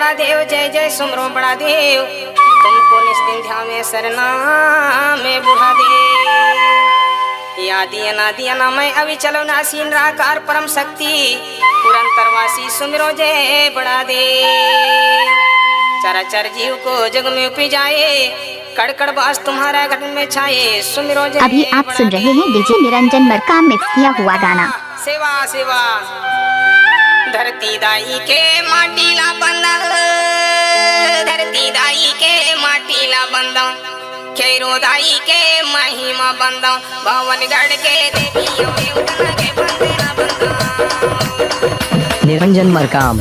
बड़ा देव जय जय सुमरो बड़ा देव, तुमको निस्दिन ध्यान में सरना में बुढ़ा दे। या दिया ना मैं अभी चलो नासी निराकार परम शक्ति, पुरंतरवासी सुमिरो जय बड़ा दे। चराचर जीव को जग में उपी जाए, कड़कड़ बास तुम्हारा घट में छाए, सुमिरो जय। अभी आप सुन रहे हैं डीजे निरंजन मरकाम मिक्स किया हुआ गाना। सेवा सेवा धरती दाई के माटीला बंदा, धरती दाई के माटीला बंदा, खेरो दाई के महिमा बंदा, भवनगढ़ के देवियों में उतना के बंदेला बंदा। निरंजन मरकाम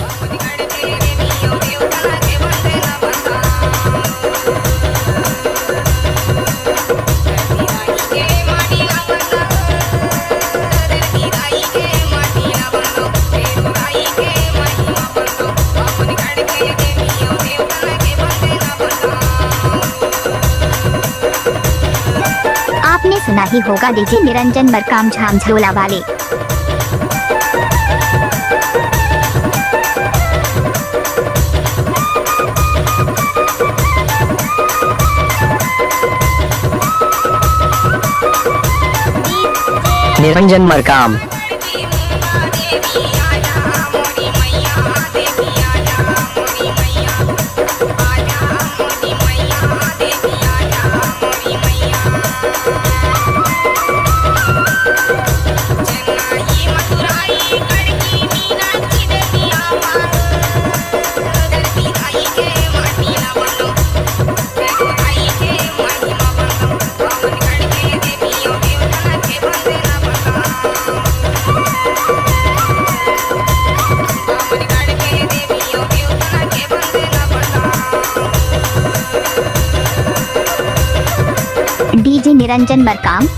आपने सुना ही होगा डीजे निरंजन मरकाम झामझोला वाले। निरंजन मरकाम डीजे निरंजन मरकाम।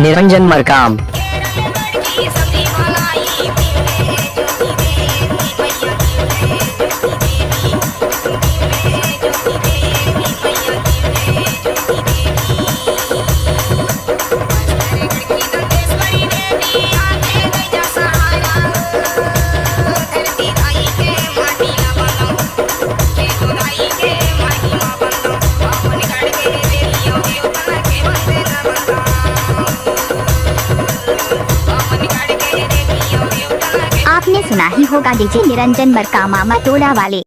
निरंजन मरकाम आपने सुना ही होगा डीजे निरंजन मरकाम मामा टोला वाले।